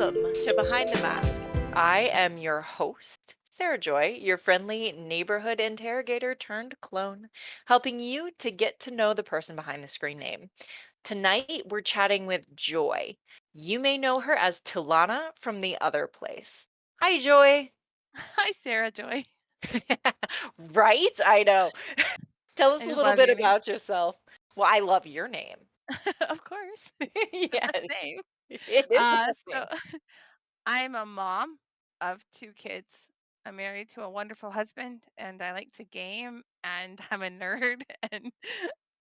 Welcome to Behind the Mask. I am your host, Sarah Joy, your friendly neighborhood interrogator turned clone, helping you to get to know the person behind the screen name. Tonight, we're chatting with Joy. You may know her as Tulana from the Other Place. Hi, Joy. Hi, Sarah Joy. Right? I know. Tell us I a just little love bit your name. about yourself. Well, I love your name. Of course. Yeah, Best name. it is the best So name. I'm a mom of two kids. I'm married to a wonderful husband, and I like to game, and I'm a nerd, and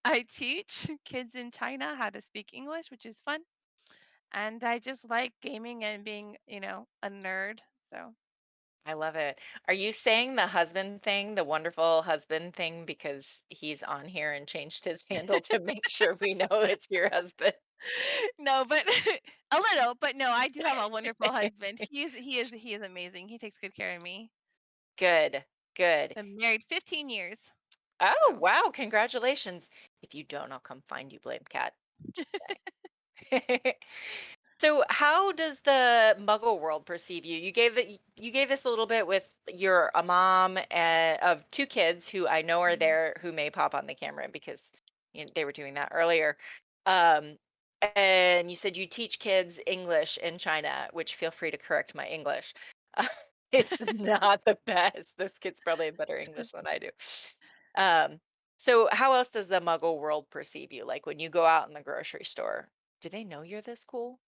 I teach kids in China how to speak English, which is fun. And I just like gaming and being, a nerd. So I love it. Are you saying the husband thing, the wonderful husband thing, because he's on here and changed his handle to make sure we know it's your husband? no, but a little, but no, I do have a wonderful husband. He is amazing. He takes good care of me. Good, good. Been married 15 years. Oh, So, wow, congratulations. If you don't, I'll come find you, blame cat. Just saying. So, how does the Muggle world perceive you? You gave this a little bit with you're a mom of two kids who I know are mhm. there who may pop on the camera because they were doing that earlier. Um, and you said you teach kids English in China, which feel free to correct my English. It's not the best. This kid's probably have better English than I do. Um, so, how else does the Muggle world perceive you? Like when you go out in the grocery store, do they know you're this cool?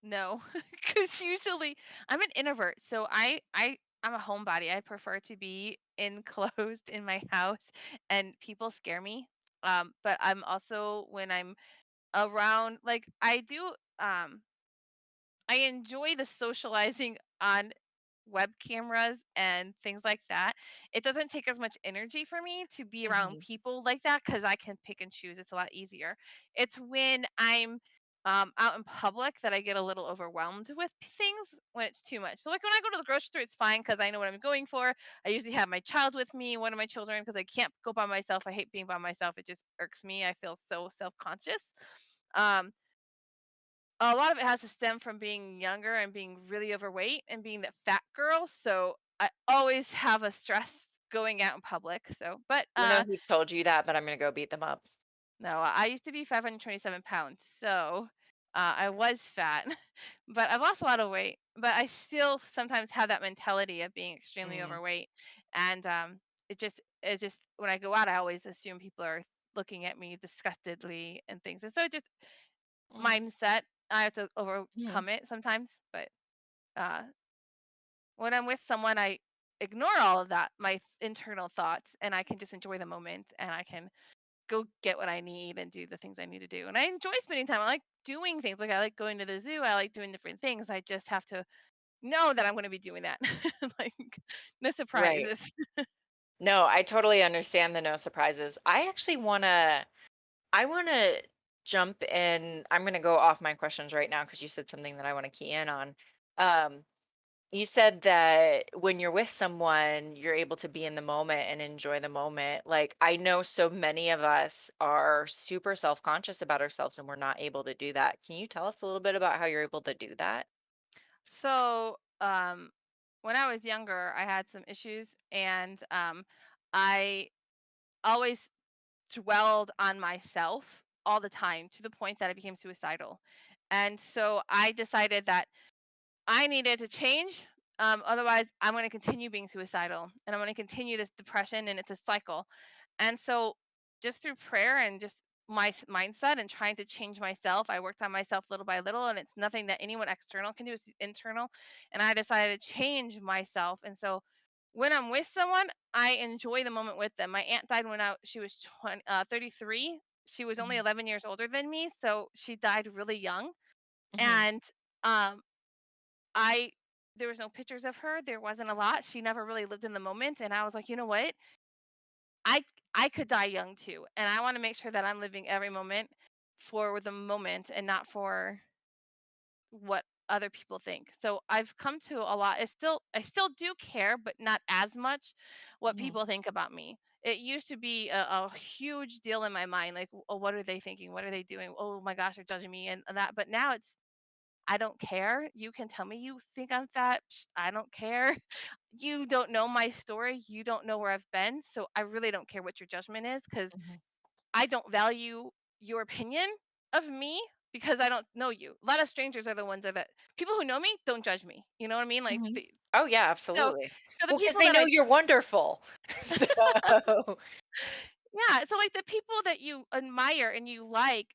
No, because usually I'm an introvert, so I'm a homebody. I prefer to be enclosed in my house, and people scare me. But I'm also when I'm around, like um, I enjoy the socializing on web cameras and things like that. It doesn't take as much energy for me to be around Mhm. people like that because I can pick and choose. It's a lot easier. It's when I'm out in public that I get a little overwhelmed with things when it's too much. So, like when I go to the grocery store, it's fine because I know what I'm going for. I usually have my child with me, one of my children, because I can't go by myself. I hate being by myself. It just irks me. I feel so self conscious. Um, a lot of it has to stem from being younger and being really overweight and being that fat girl, so I always have a stress going out in public, so I don't know who told you that, but I'm gonna go beat them up. no, I used to be 527 pounds, so, I was fat, but I've lost a lot of weight, but I still sometimes have that mentality of being extremely Mm, overweight, and, it just when I go out, I always assume people are looking at me disgustedly and things, and so it just mm, mindset, I have to mhm. overcome it sometimes, but, uh, when I'm with someone, I ignore all of that, my internal thoughts, and I can just enjoy the moment, and I can go get what I need and do the things I need to do, and I enjoy spending time. I like doing things, like, I like going to the zoo, I like doing different things, I just have to know that I'm gonna be doing that. Like, no Right. surprises. No, I totally understand the no surprises. I wanna jump in. I'm gonna go off my questions right now because you said something that I wanna key in on. Um, you said that when you're with someone, you're able to be in the moment and enjoy the moment. Like, I know so many of us are super self-conscious about ourselves and we're not able to do that. Can you tell us a little bit about how you're able to do that? So, when I was younger, I had some issues, and, I always dwelled on myself all the time to the point that I became suicidal. And so I decided that I needed to change. Otherwise, I'm going to continue being suicidal and I'm going to continue this depression, and it's a cycle. And so, just through prayer and just my mindset and trying to change myself, I worked on myself little by little, and it's nothing that anyone external can do, it's internal. And I decided to change myself. And so, when I'm with someone, I enjoy the moment with them. My aunt died when she was 33. She was only Mhm, 11 years older than me, so she died really young. mhm, And um, I there was no pictures of her. There wasn't a lot. She never really lived in the moment, and I was like, "You know what? I I could die young too, and I want to make sure that I'm living every moment for the moment and not for what other people think." So I've come to a lot. I still do care, but not as much what mhm. people think about me. It used to be a huge deal in my mind, like, "Oh, what are they thinking? What are they doing? Oh my gosh, they're judging me," and that. But now I don't care. You can tell me you think I'm fat. I don't care. You don't know my story. You don't know where I've been. So I really don't care what your judgment is because Mhm. I don't value your opinion of me because I don't know you. A lot of strangers are the ones that people who know me don't judge me. You know what I mean? Like Mhm. Oh, yeah, so absolutely. so the Well, because people they that know I you're wonderful. So yeah, so like the people that you admire and you like,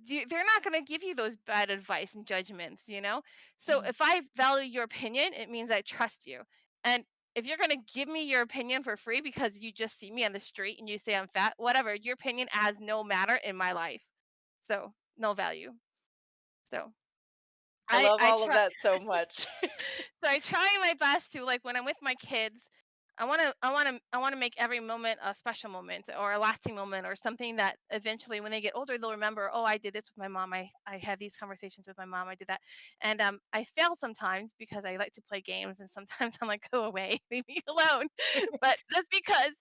they're not going to give you those bad advice and judgments, you know? So Mhm. if I value your opinion, it means I trust you. And if you're going to give me your opinion for free because you just see me on the street and you say I'm fat, whatever, your opinion has no matter in my life. So, no value. So, I love I all of try that so much. so I try my best to like when I'm with my kids, I want to make every moment a special moment or a lasting moment or something that eventually when they get older they'll remember, oh, I did this with my mom. I had these conversations with my mom. I did that. And I fail sometimes because I like to play games and sometimes I'm like, go away, leave me alone. But that's because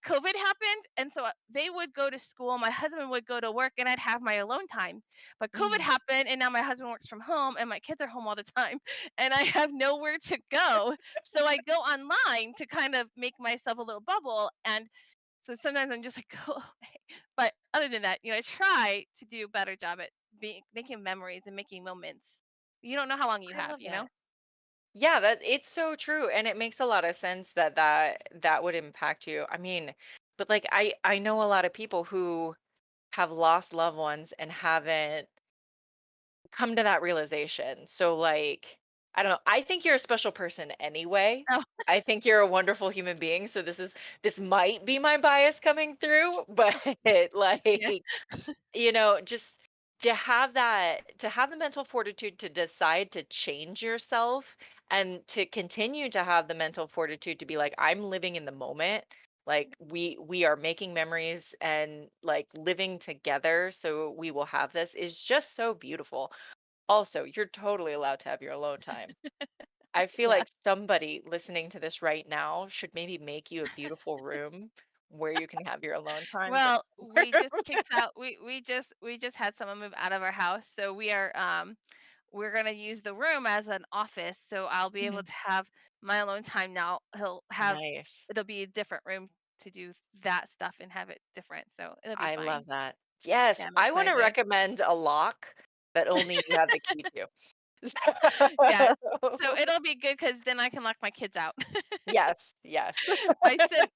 COVID happened and so they would go to school, my husband would go to work and I'd have my alone time. But COVID Mhm. happened and now my husband works from home and my kids are home all the time and I have nowhere to go. So I go online to kind of make myself a little bubble. And so sometimes I'm just like, go away. But other than that, I try to do a better job at making memories and making moments. You don't know how long you I have, love that. Yeah, it's so true, and it makes a lot of sense that that would impact you. I mean, but, like, I know a lot of people who have lost loved ones and haven't come to that realization. So, like, I don't know, I think you're a special person anyway. Oh, I think you're a wonderful human being, so this might be my bias coming through, but, yeah. like, just to have the mental fortitude to decide to change yourself and to continue to have the mental fortitude to be like, I'm living in the moment. Like we are making memories and like living together so we will have this is just so beautiful. Also, you're totally allowed to have your alone time. I feel Yeah. like somebody listening to this right now should maybe make you a beautiful room where you can have your alone time. Well, we just kicked out we just had someone move out of our house. So we're gonna use the room as an office. So I'll be able Mhm. to have my alone time now. Nice. It'll be a different room to do that stuff and have it different. So it'll be I fine. love that. Yes, Yeah, I'm I wanna excited. recommend a lock that only you have the key to. Yeah. So So it'll be good because then I can lock my kids out. yes, yes. My son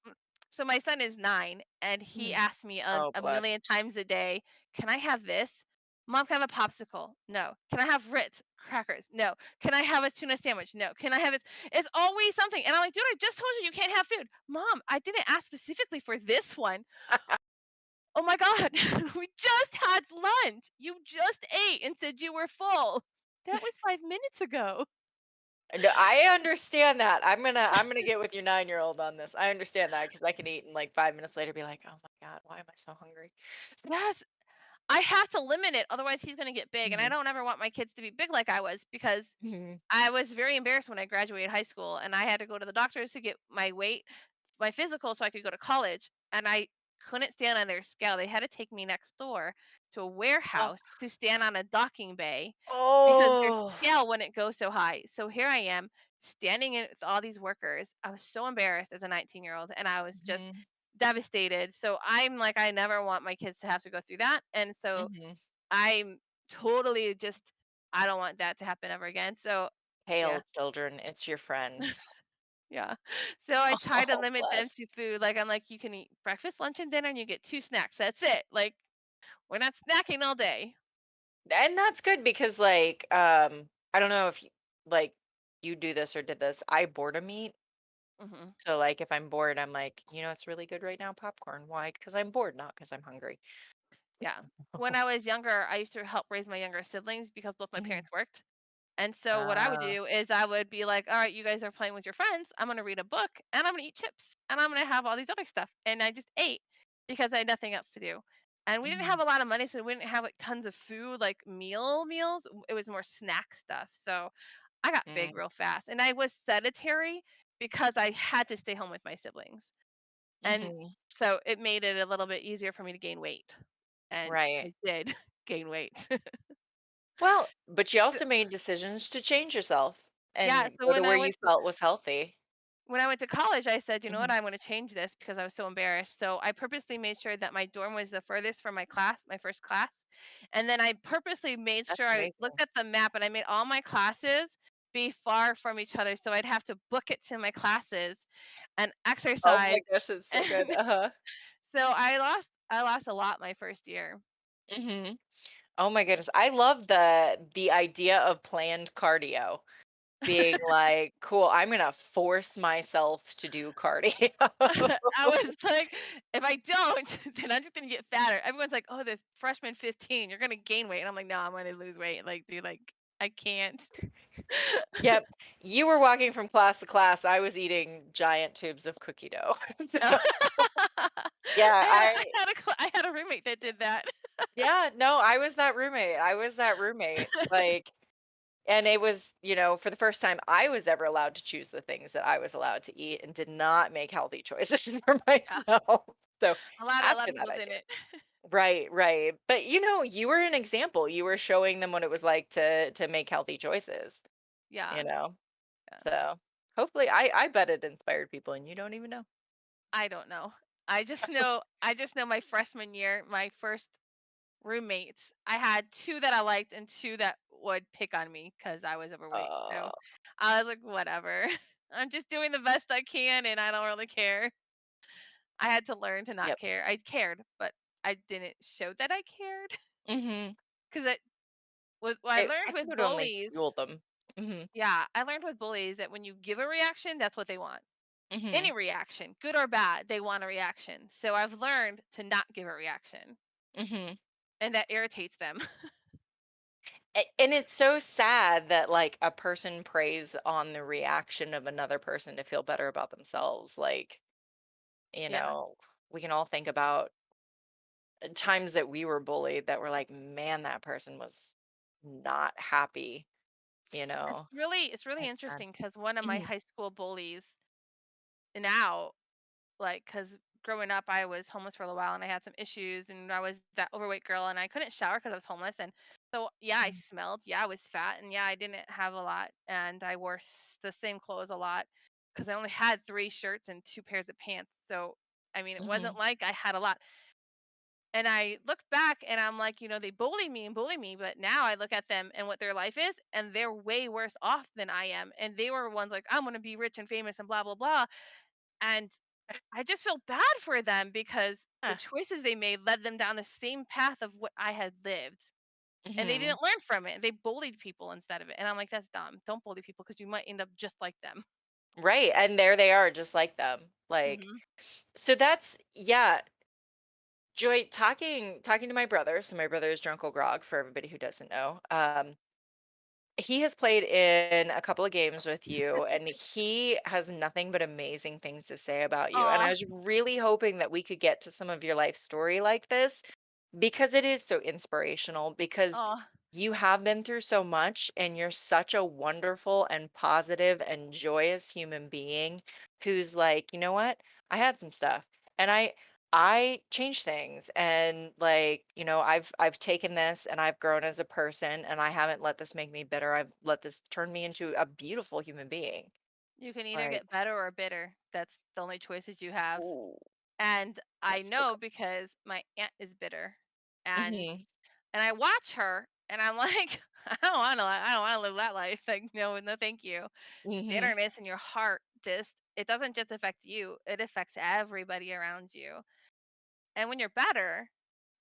so my son is 9 and he Mhm. asks me Oh, a bless. million times a day, "Can I have this? Mom, can I have a popsicle? No. Can I have Ritz crackers? No. Can I have a tuna sandwich? No. Can I have this?" It's always something. And I'm like, "Dude, I just told you you can't have food." "Mom, I didn't ask specifically for this one." "Oh my god. We just had lunch. You just ate and said you were full." "That was 5 minutes ago." No, I understand that. I'm gonna get with your 9-year-old on this. I understand that because I can eat and, like, 5 minutes later be like, "Oh my god, why am I so hungry?" Yes, I have to limit it, otherwise he's gonna get big, and I Mhm, don't ever want my kids to be big like I was because mhm. I was very embarrassed when I graduated high school, and I had to go to the doctors to get my physical, so I could go to college, and I couldn't stand on their scale. They had to take me next door to a Oh. warehouse to stand on a docking bay because their Oh. scale wouldn't go so high. So here I am standing in with all these workers. I was so embarrassed as a 19-year-old and I was just Mhm, devastated. So I'm like, I never want my kids to have to go through that. And so mhm. I'm totally just, I don't want that to happen ever again. So yeah, Hail, children, it's your friends. yeah. So I try to Oh, limit them bless. to food. Like I'm like, you can eat breakfast, lunch, and dinner, and you get two snacks. That's it. Like we're not snacking all day. And that's good because, like, I don't know if like, you do this or did this. I boredom eat. Hmm. So, like, if I'm bored, I'm like, "It's really good right now? Popcorn." Why? Because 'Cause I'm bored, not because 'cause I'm hungry. Yeah. When I was younger, I used to help raise my younger siblings because both my Mhm. parents worked. And so what I would Ah. do is I would be like, "All right, you guys are playing with your friends. I'm gonna read a book and I'm gonna eat chips and I'm gonna have all these other stuff." And I just ate because I had nothing else to do. And we didn't have Mhm. a lot of money, so we didn't have like tons of food, like meals. It was more snack stuff. So I got big Mm. real fast. And I was sedentary because I had to stay home with my siblings. And Mhm. so it made it a little bit easier for me to gain weight. And Right. I did gain weight. Well, but you also made decisions to change yourself Yeah, and so go to where you felt was healthy. when I went to college, I said, "You know what? Mhm. I'm gonna change this," because I was so embarrassed. So I purposely made sure that my dorm was the furthest from my class, my first class. And then I purposely made That's sure I looked amazing. at the map and I made all my classes be far from each other. So I'd have to book it to my classes and Oh my exercise. gosh, it's so good. And Uh-huh. so I lost a lot my first year. Mhm. Oh my goodness. I love the idea of planned cardio. Being like, "Cool, I'm gonna force myself to do cardio." I was like, if I don't, then I'm just gonna get fatter. Everyone's like, "Oh, the freshman 15, you're gonna gain weight," and I'm like, "No, I'm gonna lose weight." Like, dude, like I can't. Yep. You were walking from class to class, I was eating giant tubes of cookie dough. Yeah, I had a roommate that did that. yeah, no, I was that roommate. I was that roommate. Like, and it was, for the first time I was ever allowed to choose the things that I was allowed to eat and did not make healthy choices for Yeah, myself. So a lot after of that people I did. didn't. Right, right. But you were an example. You were showing them what it was like to make healthy choices, you Yeah, know. yeah. So hopefully I bet it inspired people and you don't even know. I don't know. I just know my freshman year, my first roommates, I had 2 that I liked and 2 that would pick on me because I was overweight. So Oh, I was like, whatever. I'm just doing the best I can and I don't really care. I had to learn to not yep. care. I cared, but I didn't show that I cared Mhm. because it was what I I learned think it with would only bullies. fuel them. Mhm. Yeah, I learned with bullies that when you give a reaction, that's what they want. Any Mhm. reaction, good or bad, they want a reaction. So I've learned to not give a reaction, Mhm. and that irritates them. And it's so sad that like a person preys on the reaction of another person to feel better about themselves. Like, you Yeah. know, we can all think about times that we were bullied that were like, man, that person was not happy, you know. It's really It's sad. interesting because one of my Mhm. high school bullies now, like, because growing up, I was homeless for a little while and I had some issues and I was that overweight girl and I couldn't shower because I was homeless. And so, yeah, I Mhm. smelled. Yeah, I was fat. And yeah, I didn't have a lot. And I wore the same clothes a lot because I only had 3 shirts and 2 pairs of pants. So, I mean, it wasn't Mhm. like I had a lot. And I look back and I'm like, they bully me and bully me, but now I look at them and what their life is, and they're way worse off than I am. And they were ones like, I'm gonna be rich and famous and blah blah blah. And I just feel bad for them because the Yeah. choices they made led them down the same path of what I had lived. And they Mhm. didn't learn from it. They bullied people instead of it. And I'm like, that's dumb. Don't bully people because you might end up just like them. Right. And there they are, just like them. Like, Hmm. so that's yeah. Joy, talking to my brother. So my brother is Drunkel Grog for everybody who doesn't know. He has played in a couple of games with you, and he has nothing but amazing things to say about you. And I Aw, was really hoping that we could get to some of your life story like this because it is so inspirational, because aw. you have been through so much and you're such a wonderful and positive and joyous human being who's like, "You know what? I had some stuff and I changed things and like, I've taken this and I've grown as a person and I haven't let this make me bitter. I've let this turn me into a beautiful human being." You can either Like, get better or bitter. That's the only choices you have. ooh, And I that's so know good. because my aunt is bitter. And Mhm. I watch her and I'm like, I don't wanna live that life. Like, no, no, thank you. Mhm. Bitterness in your heart just it doesn't just affect you, it affects everybody around you. And when you're better,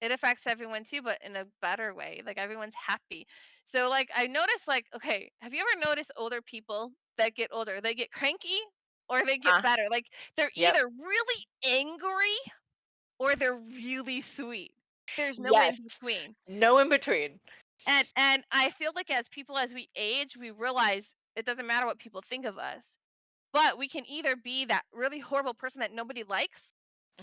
it affects everyone too, but in a better way. Like everyone's happy. So like I noticed like, okay, have you ever noticed older people that get older? They get cranky or they get Ah, better. Like they're yep. either really angry or they're really sweet. There's no in Yes. between. No in between. And I feel like as people as we age, we realize it doesn't matter what people think of us. But we can either be that really horrible person that nobody likes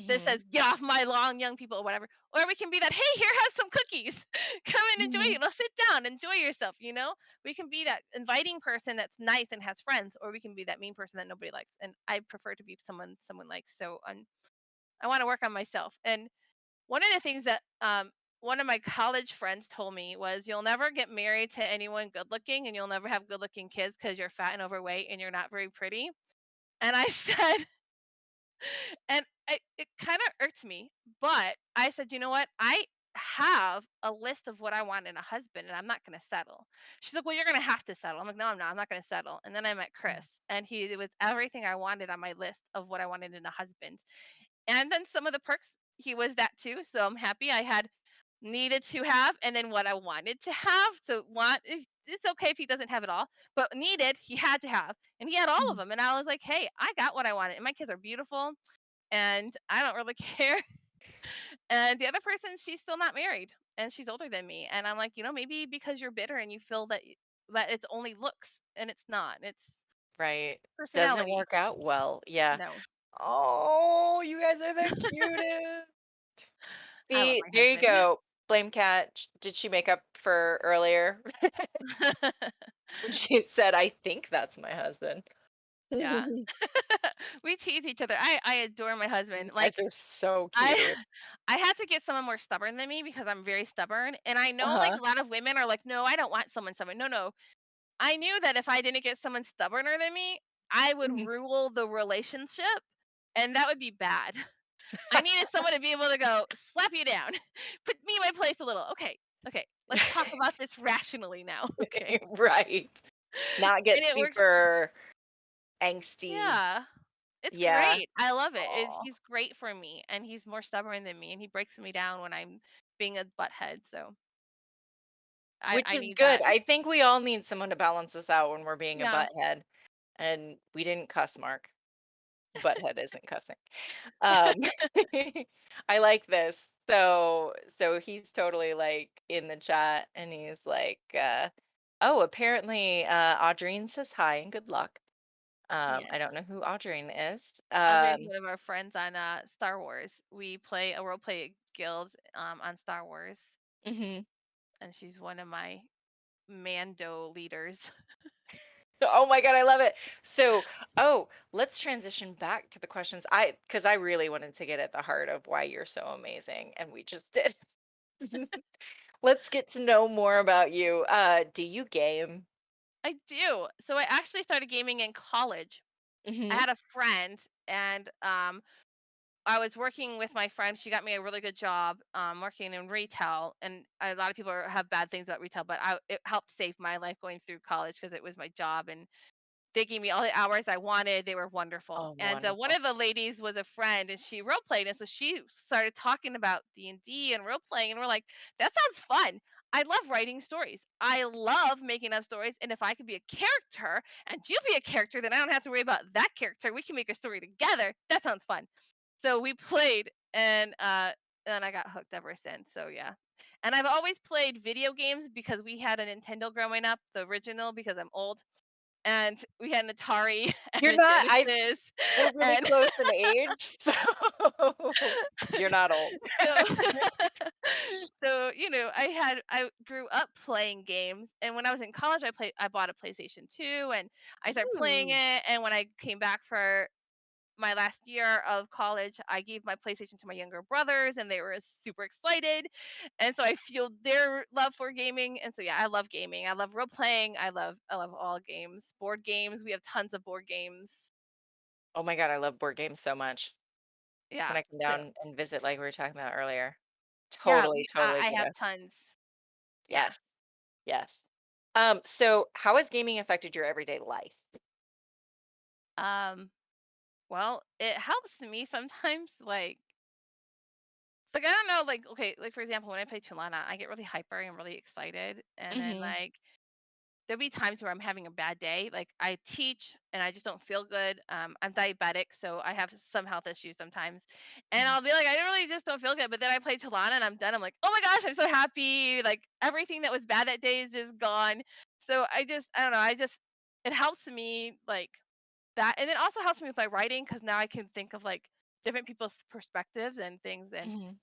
that Mhm. says, "Get off my lawn, young people," or whatever. Or we can be that, "Hey, here, have some cookies. Come and enjoy, Mhm. sit down, enjoy yourself." We can be that inviting person that's nice and has friends, or we can be that mean person that nobody likes. And I prefer to be someone likes. So I want to work on myself. And one of the things that one of my college friends told me was, "You'll never get married to anyone good looking, and you'll never have good looking kids because you're fat and overweight and you're not very pretty." And I said, and it kind of irked me, but I said, you know what? I have a list of what I want in a husband, and I'm not going to settle. She's like, well, you're going to have to settle. I'm like, no, I'm not. I'm not going to settle. And then I met Chris, and he it was everything I wanted on my list of what I wanted in a husband. And then some of the perks, he was that too. So I'm happy I had needed to have and then what I wanted to have. So it's okay if he doesn't have it all, but needed he had to have. And he had all of Mhm. them. And I was like, hey, I got what I wanted. And my kids are beautiful and I don't really care. And the other person, she's still not married and she's older than me. And I'm like, maybe because you're bitter and you feel that it's only looks and it's not. It's Right. Doesn't personality. work out well. Yeah. No. Oh, you guys are the cutest. I love See, my there you husband. go. Flame Cat, did she make up for earlier when she said, "I think that's my husband"? Yeah. You We tease each other. I adore my husband. Like guys are so I cute. I had to get someone more stubborn than me because I'm very stubborn. And I know like Uh-huh. a lot of women are like, no, I don't want someone stubborn. No, no. I knew that if I didn't get someone stubborner than me, I would Mhm. rule the relationship and that would be bad. I needed someone to be able to go, slap you down, put me in my place a little. Okay, okay, let's talk about this rationally now. Okay. Right. Not And get it works. super angsty. Yeah. It's Yeah. great. I love it. Aw. He's great for me, and he's more stubborn than me, and he breaks me down when I'm being a butthead. So Which I is need good. that. I think we all need someone to balance us out when we're being a Yeah. butthead, and we didn't cuss Mark. Butthead isn't cussing. Um, I like this. So he's totally like in the chat and he's like, oh, apparently Audrine says hi and good luck. I don't Yes. know who Audrine is. Audrey's one of our friends on Star Wars. We play a role play guild on Star Wars, Mhm. and she's one of my Mando leaders. Oh my God, I love it. So, oh, let's transition back to the questions. Because I really wanted to get at the heart of why you're so amazing, and we just did. Let's get to know more about you. Do you game? I do. So I actually started gaming in college. I Mhm. had a friend, and I was working with my friend. She got me a really good job working in retail, and a lot of people have bad things about retail, but it helped save my life going through college because it was my job, and they gave me all the hours I wanted. They were wonderful. Oh, And one wonderful. of the ladies was a friend, and she role played, and so she started talking about D&D and role playing, and we're like, that sounds fun. I love writing stories. I love making up stories. And if I could be a character and you be a character, then I don't have to worry about that character. We can make a story together. That sounds fun. So we played and I got hooked ever since. So yeah. And I've always played video games because we had a Nintendo growing up, the original because I'm old. And we had an Atari and You're a not I Genesis We're really and close in age, so you're not old. so I grew up playing games, and when I was in college I bought a PlayStation 2 and I started playing Ooh. it, and when I came back for my last year of college, I gave my PlayStation to my younger brothers, and they were super excited. And so I fueled their love for gaming. And so yeah, I love gaming. I love role playing. I love all games. Board games. We have tons of board games. Oh my god, I love board games so much. Yeah. When I come So down and visit like we were talking about earlier. yeah, Totally, totally I get have it. tons. Yeah. Yes, yes. So how has gaming affected your everyday life? Um. Well, it helps me sometimes. Like I don't know. Like okay. Like for example, when I play Tulana, I get really hyper and really excited, and then Mhm, like there'll be times where I'm having a bad day. Like I teach and I just don't feel good. I'm diabetic, so I have some health issues sometimes. And mhm, I'll be like, I really just don't feel good. But then I play Talana and I'm done. I'm like, oh my gosh, I'm so happy. Like everything that was bad that day is just gone. So I don't know. It helps me like that. And it also helps me with my writing because now I can think of like different people's perspectives and things. And mhm,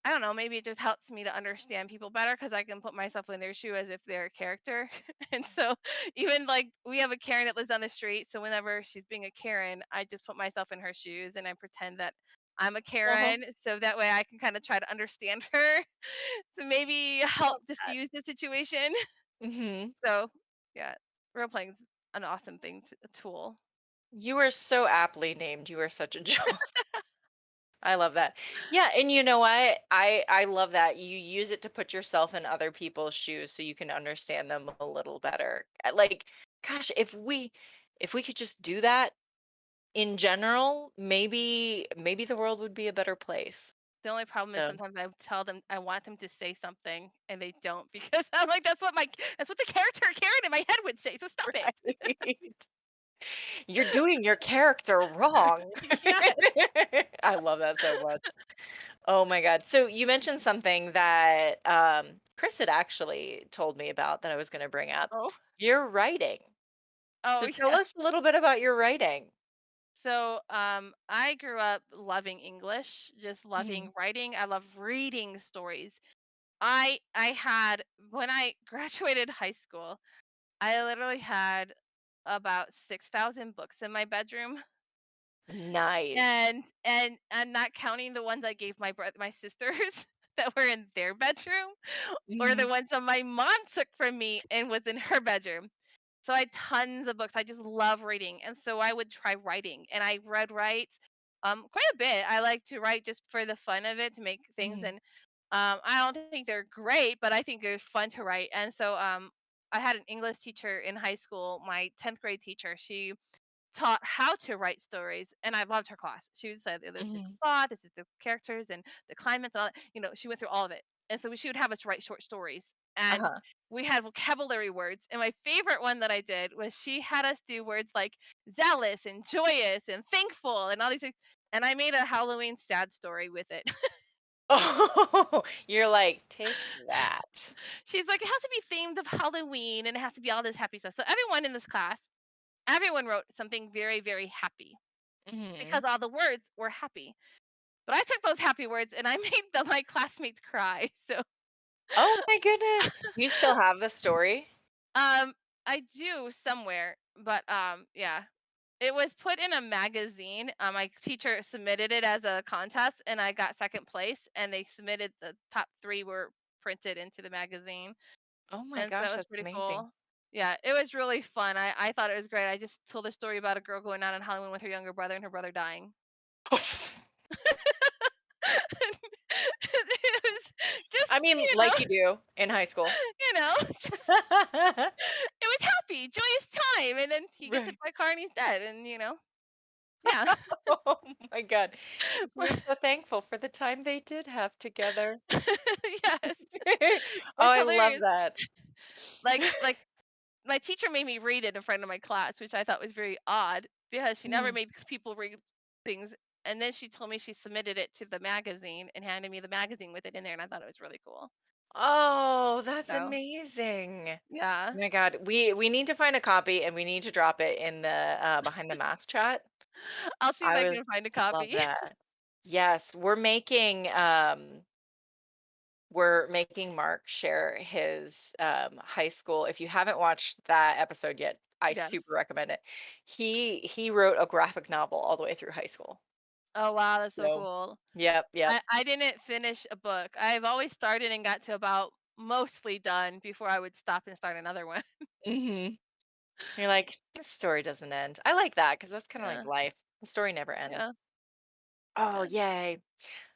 I don't know, maybe it just helps me to understand people better because I can put myself in their shoe as if they're a character. And so even like we have a Karen that lives on the street, so whenever she's being a Karen, I just put myself in her shoes and I pretend that I'm a Uh-huh. Karen, so that way I can kind of try to understand her to maybe help Love that. diffuse the situation. Mhm. So, yeah, role playing is an awesome thing, a tool. You are so aptly named. You are such a joy. I love that. Yeah, and you know what? I love that. You use it to put yourself in other people's shoes so you can understand them a little better. Like, gosh, if we could just do that in general, maybe the world would be a better place. The only problem is So, sometimes I tell them I want them to say something and they don't because I'm like that's what the character Karen in my head would say. So stop it. right. You're doing your character wrong. Yes. I love that so much. Oh my God. So you mentioned something that Chris had actually told me about that I was going to bring up. Oh. Your writing. Oh So tell yeah. us a little bit about your writing. So I grew up loving English, just Mhm. loving writing. I love reading stories. I had when I graduated high school, I literally had about 6,000 books in my bedroom. Nice. And I'm not counting the ones I gave my sisters that were in their bedroom, or the Mhm. ones that my mom took from me and was in her bedroom. So I had tons of books. I just love reading, and so I would try writing, and I write quite a bit. I like to write just for the fun of it to make things, Mhm. and I don't think they're great, but I think they're fun to write. And so I had an English teacher in high school, my 10th grade teacher. She taught how to write stories, and I loved her class. She would say, "This is the Mhm. plot, this is the characters and the climates, all that." She went through all of it. And so she would have us write short stories. And Uh-huh. we had vocabulary words. And my favorite one that I did was she had us do words like zealous and joyous and thankful and all these things. And I made a Halloween sad story with it. Oh, you're like, take that. She's like, it has to be themed of Halloween and it has to be all this happy stuff. So everyone in this class, everyone wrote something very, very happy Mhm. because all the words were happy. But I took those happy words and I made my classmates cry. So, Oh my goodness. You still have the story? um, I do somewhere, but yeah, it was put in a magazine. My teacher submitted it as a contest, and I got second place. And they submitted the top three were printed into the magazine, Oh my and so that gosh, was that's pretty amazing. cool. Yeah, it was really fun. I thought it was great. I just told a story about a girl going out on Halloween with her younger brother and her brother dying. It was I just, mean, like you do in high school. just it was happy, joyous time, and then he gets hit Right. by a car and he's dead, and yeah. Oh my god. We're so thankful for the time they did have together. Yes, Oh, it's I love hilarious. that. Like my teacher made me read it in front of my class, which I thought was very odd because she never Mhm. made people read things. And then she told me she submitted it to the magazine and handed me the magazine with it in there, and I thought it was really cool. Oh, that's So amazing. Oh yeah, my god. We need to find a copy and we need to drop it in the behind the mask chat. I'll see if I I would can find a love copy. that. Yes, we're making Mark share his high school. If you haven't watched that episode yet, I Yes. super recommend it. He wrote a graphic novel all the way through high school. Oh wow, that's so So, cool. yep, yep. I didn't finish a book. I've always started and got to about mostly done before I would stop and start another one. Mhm. You're like, this story doesn't end. I like that because that's kind of like Yeah, life. The story never ends. yeah, Oh, yeah. yay.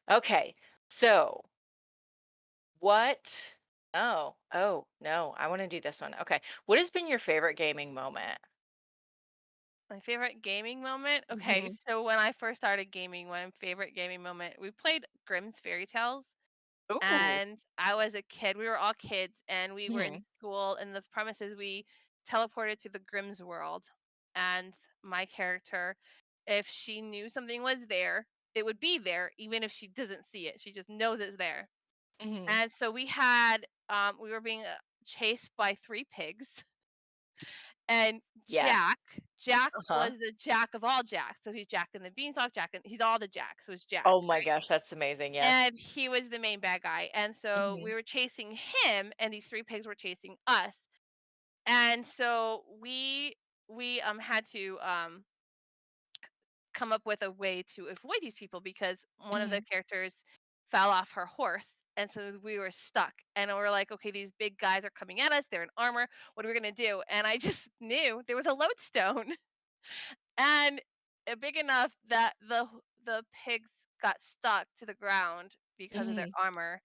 Okay. So, what? Oh, no. I want to do this one. Okay. What has been your favorite gaming moment? My favorite gaming moment? Okay, Mhm. so when I first started gaming, my favorite gaming moment, we played Grimm's Fairy Tales, Ooh. and I was a kid. We were all kids, and we were in Mhm. school. And the premises we teleported to the Grimm's world, and my character, if she knew something was there, it would be there, even if she doesn't see it. She just knows it's there. Mhm. And so we were being chased by three pigs, and Yes. Jack Uh-huh. was the Jack of all Jacks. So he's Jack and the Beanstalk, Jack and he's all the Jacks. So it's Jack, Oh my right? gosh, that's amazing. Yes. And he was the main bad guy. And so we Mhm. were chasing him, and these three pigs were chasing us. And so we had to come up with a way to avoid these people because one of the Mhm. characters fell off her horse. And so we were stuck. And we're like, okay, these big guys are coming at us. They're in armor. What are we going to do? And I just knew there was a lodestone and big enough that the pigs got stuck to the ground because of their Mhm. armor.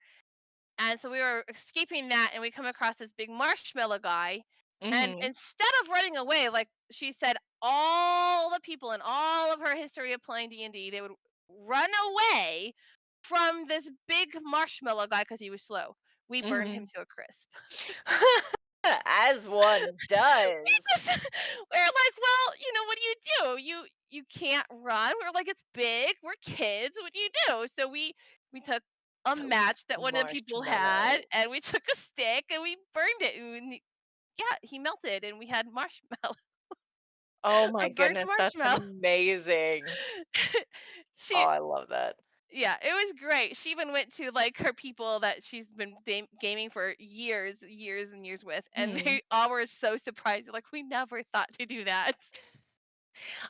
And so we were escaping that, and we come across this big marshmallow guy. And Mhm. instead of running away, like she said, all the people in all of her history of playing D&D, they would run away from this big marshmallow guy because he was slow. We burned him Mhm. to a crisp. As one does. We're like, well, what do you do? You can't run. We're like, it's big. We're kids. What do you do? So we took a A match that one of the people had, marshmallow. and we took a stick and we burned it. Yeah, he melted, and we had marshmallow, Oh a my burnt goodness, that's marshmallow. amazing. Oh, she I love that. Yeah, it was great. She even went to like her people that she's been gaming for years, years and years with, and Mhm. they all were so surprised. Like, we never thought to do that.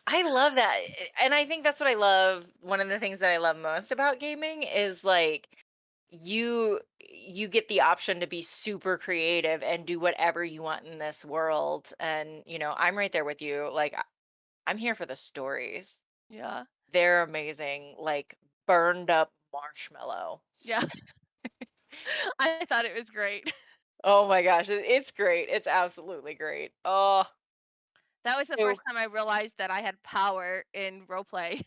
I love that, and I think that's what I love. One of the things that I love most about gaming is like you get the option to be super creative and do whatever you want in this world. And I'm right there with you. Like I'm here for the stories. Yeah, They're amazing. Like burned up marshmallow. yeah. I thought it was great. Oh my gosh, it's great. It's absolutely great. Oh, That was the so first time I realized that I had power in roleplay.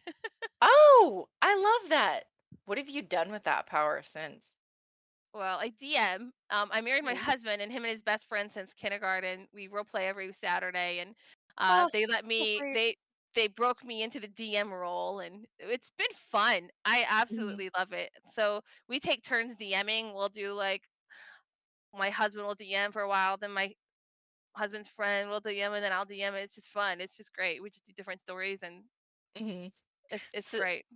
oh, I love that. What have you done with that power since? Well, I DM. I married my Mhm. husband, and him and his best friend since kindergarten. We role play every Saturday, and Oh, they let so me. great. They broke me into the DM role, and it's been fun. I Mhm. absolutely love it. So we take turns DMing. We'll do like my husband will DM for a while, then my husband's friend will DM, and then I'll DM. It's just fun. It's just great. We just do different stories, and Mhm. it's So, great.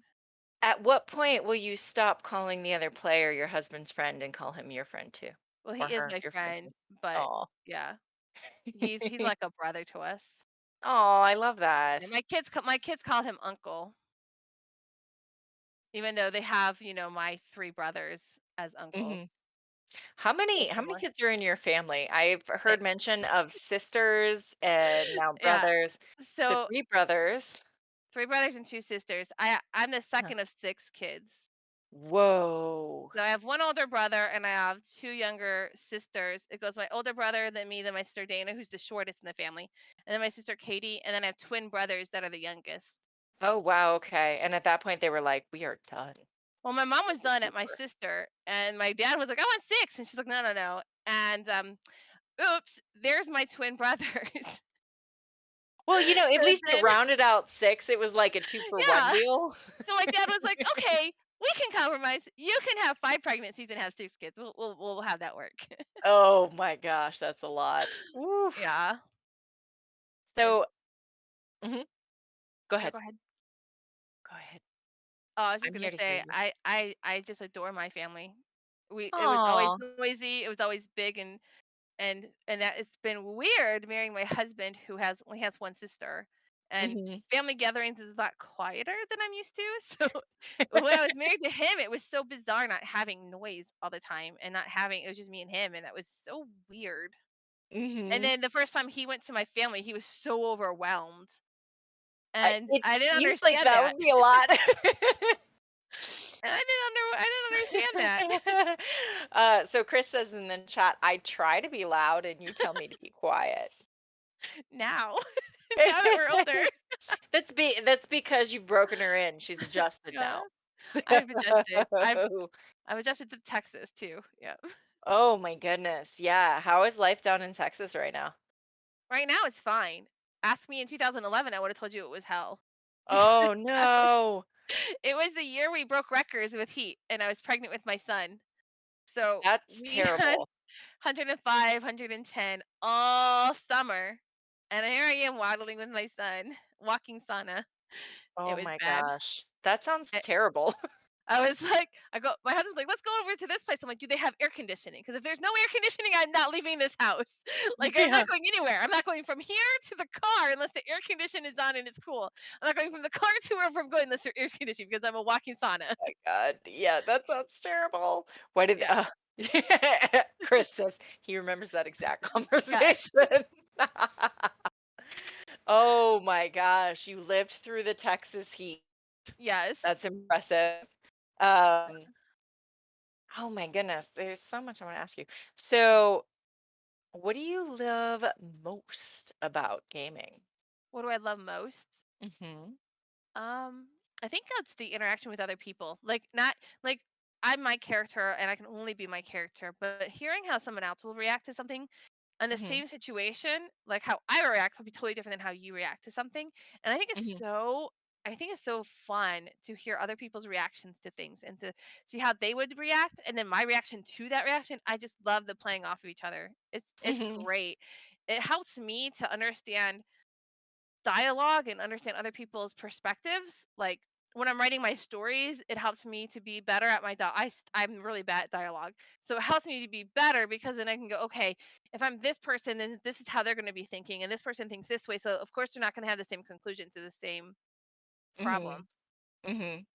at what point will you stop calling the other player your husband's friend and call him your friend too? Well, he Or is her my your friend friend, too? but Oh. yeah, he's like a brother to us. Oh, I love And that. my kids call him uncle, even though they have, my 3 brothers as uncles. Mhm. How many It's how many similar. kids are in your family? I've Eh, heard mention of sisters and now yeah. brothers. So So 3 brothers. 3 brothers and 2 sisters. I'm the Huh. second of 6 kids. Whoa. So I have 1 older brother and I have 2 younger sisters. It goes my older brother, then me, then my sister Dana, who's the shortest in the family, and then my sister Katie, and then I have twin brothers that are the youngest. Oh, wow, okay. And at that point they were like, "We are done. Well, my mom This was is done at my over." sister, and my dad was like, "I want 6," and she's like, "No, no, no." And oops, there's my twin brothers. Well, at So least it then, rounded out 6. It was like a 2 for 1 yeah. deal. So my dad was like, "Okay, we can compromise. You can have 5 pregnancies and have 6 kids. We'll have that work." Oh my gosh, that's a lot. Oof. Yeah. And So mhm, go no, ahead. go ahead. Go ahead. Oh, I was just I'm gonna here to hear say you. I just adore my family. It was always Aw. noisy. It was always big, and that it's been weird marrying my husband who only has 1 sister. And Mhm. family gatherings is a lot quieter than I'm used to. So when I was married to him, it was so bizarre not having noise all the time and not having it was just me and him, and that was so weird. And Mhm. then the first time he went to my family, he was so overwhelmed. I And it I didn't seems like understand that that. would be a lot. And I didn't understand that. So Chris says in the chat, "I try to be loud and you tell me to be quiet." Now. Now that we're older. That's because you've broken her in. She's adjusted Yeah. now. I've adjusted. I've adjusted to Texas too. Yeah. Oh my goodness. Yeah. How is life down in Texas right now? Right now it's fine. Ask me in 2011, I would have told you it was hell. Oh no. It was the year we broke records with heat, and I was pregnant with my son. So That's we had terrible. 105, 110 all summer. And here I am waddling with my son, walking sauna. It Oh was my bad. gosh. That sounds I, terrible. I was like, my husband's like, let's go over to this place. I'm like, do they have air conditioning? Because if there's no air conditioning, I'm not leaving this house. Like, I'm not Yeah. going anywhere. I'm not going from here to the car unless the air condition is on and it's cool. I'm not going from the car to wherever I'm going unless there's air conditioning because I'm a walking sauna. My god, yeah, that sounds terrible. Why did Yeah. Chris says he remembers that exact Yes. conversation. Oh my gosh, you lived through the Texas heat. Yes. That's impressive. Um, oh my goodness, there's so much I want to ask you. So, what do you love most about gaming? What do I love most? Mhm. Um, I think that's the interaction with other people. Like, not like I'm my character and I can only be my character, but hearing how someone else will react to something in the Mhm. same situation, like how I react will be totally different than how you react to something. And Mhm. I think it's so fun to hear other people's reactions to things and to see how they would react and then my reaction to that reaction. I just love the playing off of each other. It's Mhm. great. It helps me to understand dialogue and understand other people's perspectives. Like when I'm writing my stories, it helps me to be better at I'm really bad at dialogue. So it helps me to be better because then I can go, okay, if I'm this person, then this is how they're going to be thinking and this person thinks this way. So of course they're not going to have the same conclusion to the same Mhm. problem. Mhm.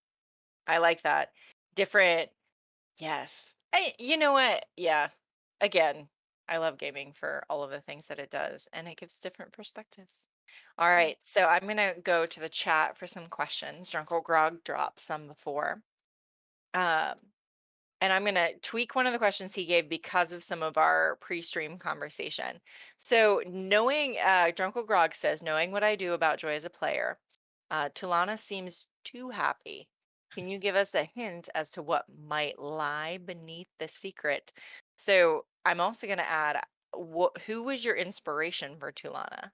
I like that. Different. Yes. Hey, you know what? Yeah. Again, I love gaming for all of the things that it does, and it gives different perspectives. All Mm. right. So I'm going to go to the chat for some questions. Drunkle Grog dropped some before. Um, and I'm going to tweak one of the questions he gave because of some of our pre-stream conversation. So, knowing, Drunkle Grog says, knowing what I do about Joy as a player, Tulana seems too happy. Can you give us a hint as to what might lie beneath the secret? So, I'm also going to add, who was your inspiration for Tulana?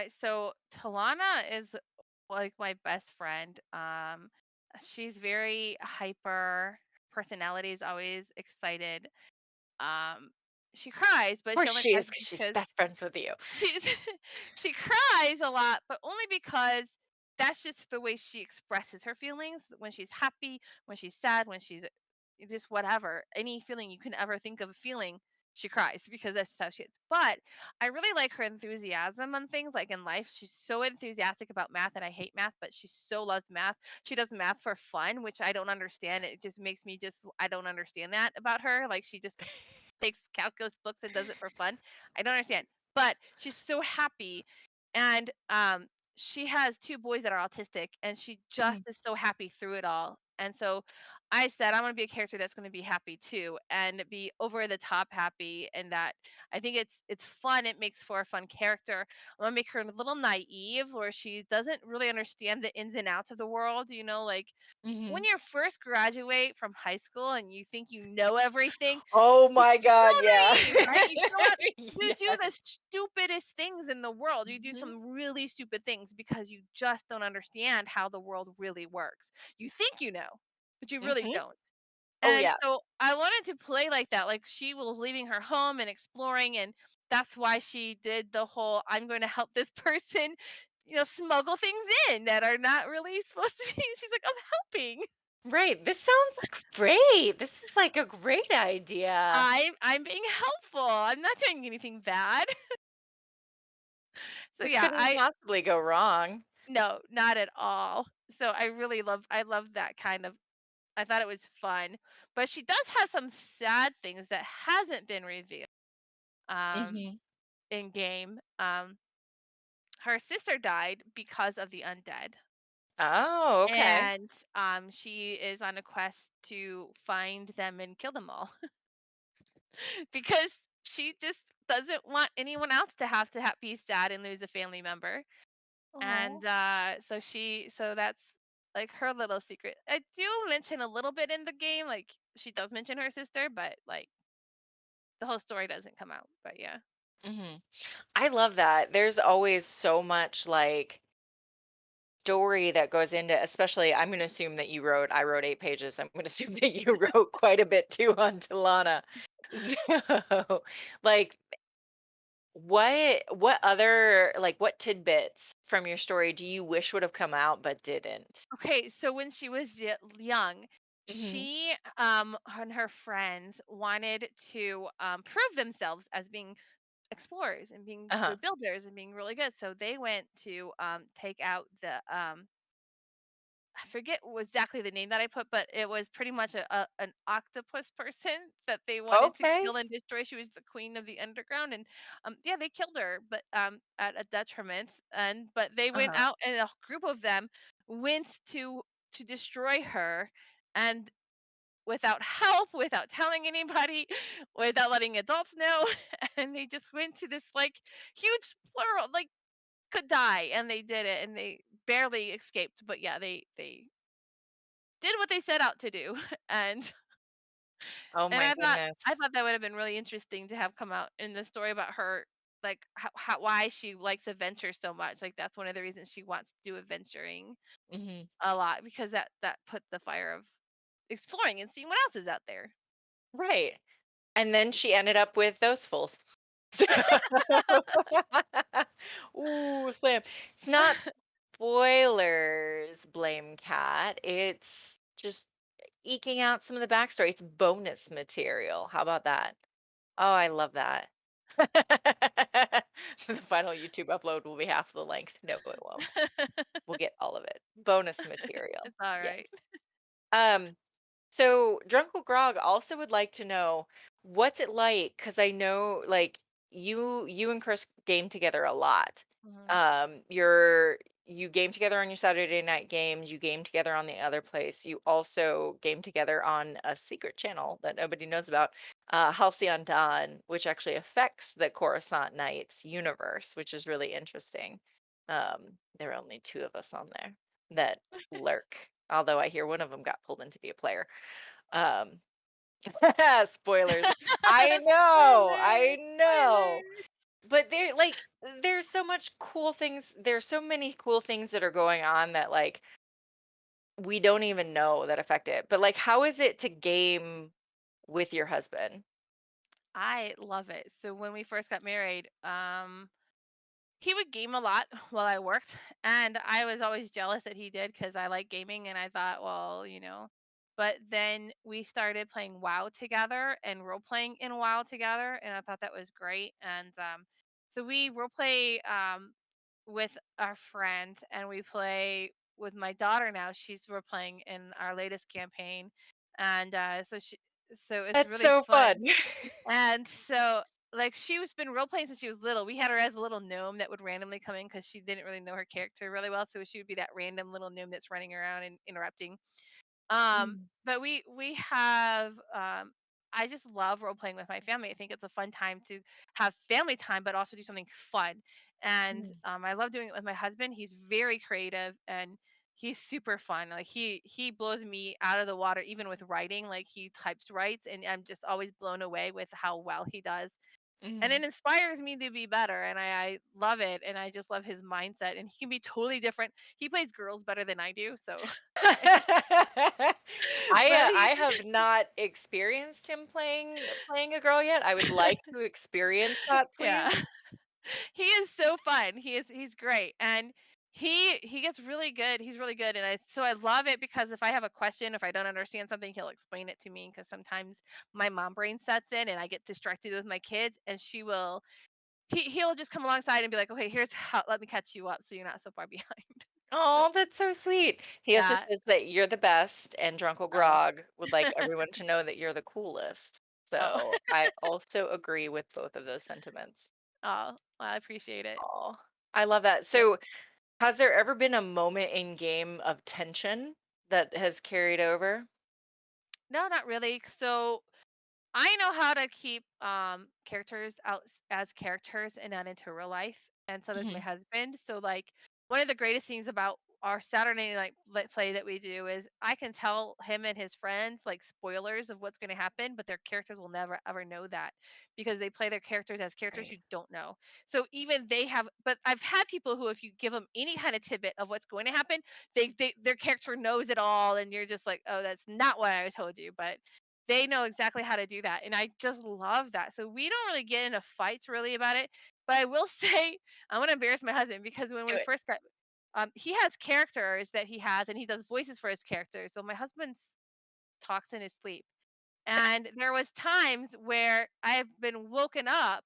So Talana is like my best friend. She's very hyper. Personality is always excited. Um, she cries, Of but she course only she cries is, because she's because best friends with you. she's she cries a lot, but only because that's just the way she expresses her feelings when she's happy, when she's sad, when she's just whatever. Any feeling you can ever think of feeling, she cries because that's just how she is. But I really like her enthusiasm on things like in life. She's so enthusiastic about math and I hate math, but she so loves math. She does math for fun, which I don't understand. It just makes me just I don't understand that about her. Like she just takes calculus books and does it for fun. I don't understand. But she's so happy and she has two boys that are autistic and she just Mhm. is so happy through it all. And so I said I want to be a character that's going to be happy too and be over the top happy and that I think it's fun. It makes for a fun character. I want to make her a little naive where she doesn't really understand the ins and outs of the world, like when Mhm. you first graduate from high school and you think you know everything, Oh you're my so God, yeah. naive, right? You go out, you do Yes. the stupidest things in the world. You do Mhm. some really stupid things because you just don't understand how the world really works. You think you know, but you really Mhm. don't. Oh, And yeah. so I wanted to play like that. Like she was leaving her home and exploring, and that's why she did the whole I'm going to help this person, smuggle things in that are not really supposed to be. She's like, I'm helping. Right, this sounds great. This is like a great idea. I'm being helpful. I'm not doing anything bad. So This yeah, couldn't I possibly go wrong. no, not at all. So I love that kind of I thought it was fun. But she does have some sad things that hasn't been revealed um Mhm. in game. Her sister died because of the undead. Oh, okay. And she is on a quest to find them and kill them all because she just doesn't want anyone else to be sad and lose a family member. And Oh. so that's like her little secret. I do mention a little bit in the game, like she does mention her sister, but like the whole story doesn't come out. But yeah. Mhm. I love that. There's always so much, like, story that goes into, especially I'm gonna assume that I wrote 8 pages. I'm gonna assume that you wrote quite a bit too on Talana. So, like, what other, like, what tidbits from your story do you wish would have come out but didn't? Okay, so when she was young, Mhm. She and her friends wanted to prove themselves as being explorers and being Uh-huh. good builders and being really good. So they went to take out the I forget exactly the name that I put, but it was pretty much a an octopus person that they wanted to Okay. kill and destroy. She was the queen of the underground, and yeah, they killed her, but at a detriment. And but they went Uh-huh. out, and a group of them went to destroy her, and without help, without telling anybody, without letting adults know, and they just went to this like huge plural, like could die, and they did it, and they barely escaped. But yeah, they did what they set out to do, and Oh and my goodness. I thought that would have been really interesting to have come out in the story about her, like how why she likes adventure so much. Like that's one of the reasons she wants to do adventuring Mhm. a lot, because that put the fire of exploring and seeing what else is out there. Right. And then she ended up with those fools. Ooh, slam. It's not spoilers, blame cat. It's just eking out some of the backstory. It's bonus material. How about that? Oh, I love that. The final YouTube upload will be half the length. No, it won't. We'll get all of it. Bonus material. It's all Yes. right. Um, so Drunkle Grog also would like to know what's it like, because I know like you and Chris game together a lot. Mhm. You game together on your Saturday night games, you game together on the other place. You also game together on a secret channel that nobody knows about, Halcyon Dawn, which actually affects the Coruscant Nights universe, which is really interesting. There are only two of us on there that lurk, although I hear one of them got pulled in to be a player. Um, spoilers. I Spoilers, know. spoilers. But there's so much cool things. There's so many cool things that are going on that like we don't even know that affect it. But like, how is it to game with your husband? I love it. So when we first got married, he would game a lot while I worked, and I was always jealous that he did because I like gaming, and I thought, well, But then we started playing WoW together and role playing in WoW together, and I thought that was great. And so we role play with our friends, and we play with my daughter now. She's role playing in our latest campaign, and so it's That's really so fun. fun. And so, like, she was been role playing since she was little. We had her as a little gnome that would randomly come in because she didn't really know her character really well. So she would be that random little gnome that's running around and interrupting. Mm, But we have I just love role playing with my family. I think it's a fun time to have family time, but also do something fun. And mm, I love doing it with my husband. He's very creative and he's super fun. Like he blows me out of the water even with writing. Like he types writes and I'm just always blown away with how well he does. And mhm. it inspires me to be better and I love it and I just love his mindset and he can be totally different. He plays girls better than I do, so but he I have not experienced him playing a girl yet. I would like to experience that, yeah. please. He is so fun. He's great. And he gets really good. He's really good. And I love it because if I have a question, if I don't understand something, he'll explain it to me because sometimes my mom brain sets in and I get distracted with my kids and he'll just come alongside and be like, "Okay, here's how let me catch you up so you're not so far behind." So, Oh, that's so sweet. He also yeah. says that you're the best, and Drunkle Oh. Grog would like everyone to know that you're the coolest. Oh. So I also agree with both of those sentiments. Oh, I appreciate it. Oh, I love that. But So has there ever been a moment in game of tension that has carried over? no, not really. So I know how to keep characters out as characters and not into real life, and so does my Mhm. husband. So like one of the greatest things about our Saturday night play that we do is I can tell him and his friends like spoilers of what's going to happen, but their characters will never ever know that because they play their characters as characters Right. you don't know. So even they have, but I've had people who, if you give them any kind of tidbit of what's going to happen, they their character knows it all, and you're just like, oh, that's not what I told you, but they know exactly how to do that, and I just love that. So we don't really get into fights really about it, but I will say I want to embarrass my husband because when Do we it. first got, he has characters that he has, and he does voices for his characters. So my husband's talks in his sleep. And there was times where I've been woken up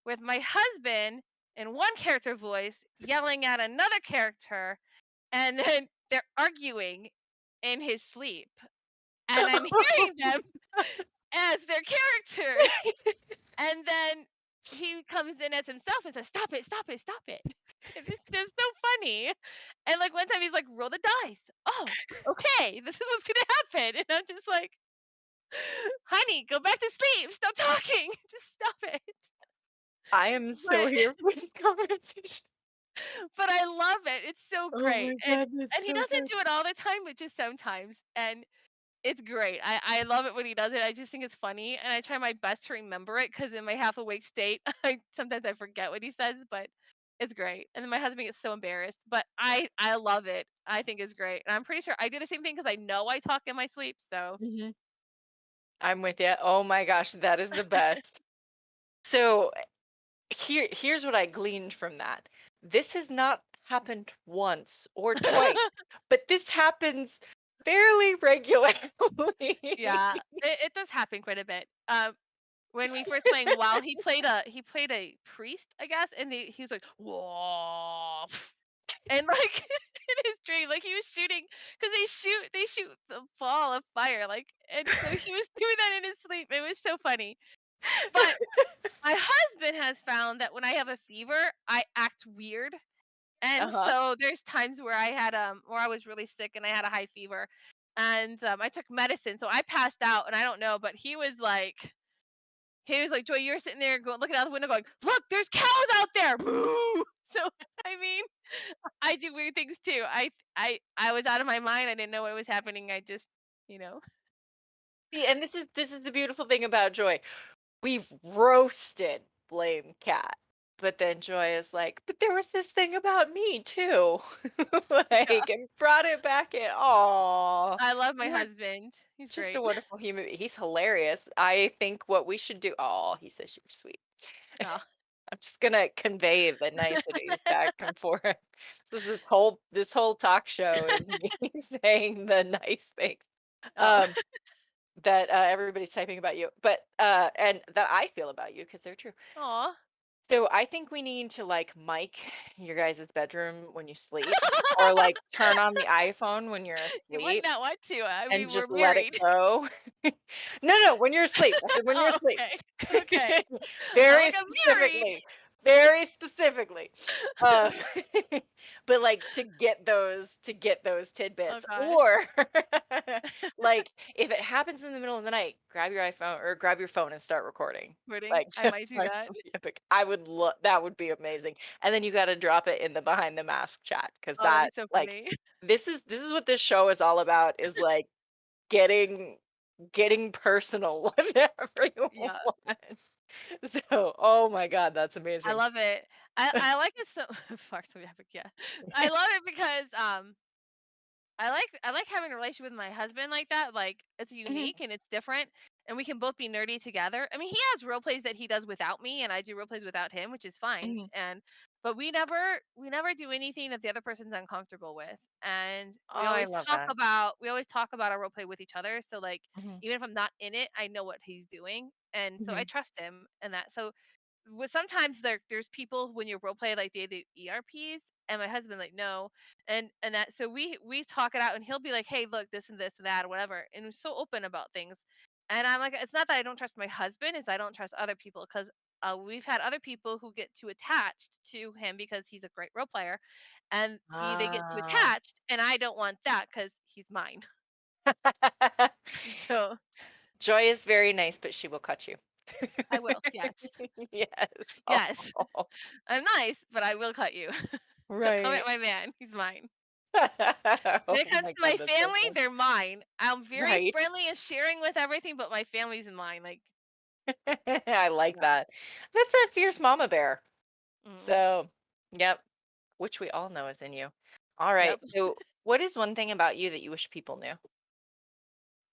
with my husband in one character voice yelling at another character, and then they're arguing in his sleep. And I'm hearing them as their characters. And then he comes in as himself and says, "Stop it, stop it, stop it." And it's just so funny. And like one time he's like, "Roll the dice." Oh, okay, this is what's gonna happen. And I'm just like, "Honey, go back to sleep. Stop talking. Just stop it." I am so But here for the conversation. but I love it. It's so Oh great. my And god, that's he so doesn't good. do it all the time, but just sometimes. And it's great. I love it when he does it. I just think it's funny, and I try my best to remember it because in my half awake state, I forget what he says, but it's great. And then my husband gets so embarrassed, but I love it. I think it's great, and I'm pretty sure I do the same thing because I know I talk in my sleep. So Mhm. I'm with you. Oh my gosh, that is the best. So here's what I gleaned from that. This has not happened once or twice, but this happens fairly regularly. yeah, it does happen quite a bit. When we first playing WoW, he played a priest, I guess, and he was like, "Whoa." And like in his dream, like he was shooting because they shoot the ball of fire, like, and so he was doing that in his sleep. It was so funny. But my husband has found that when I have a fever, I act weird. And Uh-huh. so there's times where I was really sick and I had a high fever, and I took medicine, so I passed out, and I don't know, but he was like, "Joy, you're sitting there looking out the window going, look, there's cows out there." Boo. So I mean, I do weird things too. I was out of my mind. I didn't know what was happening. I just, you know. See, and this is the beautiful thing about Joy. We've roasted Blame Cat. But then Joy is like, but there was this thing about me too. Yeah. Like, and brought it back in. Aw. I love my You're husband. He's just a great. wonderful human. He's hilarious. I think what we should do. Oh, he says you're sweet. Oh. I'm just gonna convey the niceties back and forth. This whole talk show is me saying the nice things. Oh. Um, that everybody's typing about you, but and that I feel about you because they're true. Aw. So I think we need to like mic your guys' bedroom when you sleep, or like turn on the iPhone when you're You might asleep not want to. I and mean, we're just let it married. go. No, no, when you're asleep. I said when you're Oh, asleep. okay. Okay. I'm Very like, I'm married. specifically. Very specifically. Um, but like to get those Oh tidbits, gosh. or like if it happens in the middle of the night, grab your iPhone or grab your phone and start recording. Quitting. Like I just might do like that. really epic. I would love that would be amazing. And then you got to drop it in the behind the mask chat because Oh, that'd be that so like funny. this is what this show is all about, is like getting getting personal with everyone. Yeah. So, oh my god, that's I amazing. love it. I like it so fuck so epic, yeah. I love it because I like having a relationship with my husband like that. Like it's Mhm, unique and it's different, and we can both be nerdy together. I mean, he has role plays that he does without me, and I do role plays without him, which is fine. mhm. And but we never do anything that the other person's uncomfortable with. And we Oh, I always love talk that. about we always talk about our role play with each other. So like Mhm, even if I'm not in it, I know what he's doing, and so I mhm, trust him and that. So sometimes there's people when you role play like they do ERPs, and my husband like no, and that so we talk it out, and he'll be like, hey, look, this and this and that or whatever, and he's so open about things. And I'm like, it's not that I don't trust my husband, it's I don't trust other people because we've had other people who get too attached to him because he's a great role player, and they get too ah. attached, and I don't want that because he's mine. So Joy is very nice, but she will cut you. I will, yes, Yes. yes. Oh, I'm nice, but I will cut you. Don't come right. at my man. He's mine. When Oh it comes my to god, my that's so family, fun. they're mine. I'm very Right. friendly and sharing with everything, but my family's in mine. Like, I like yeah. that. That's a fierce mama bear. Mm, So, yep, which we all know is in you. All right. yep. So, what is one thing about you that you wish people knew?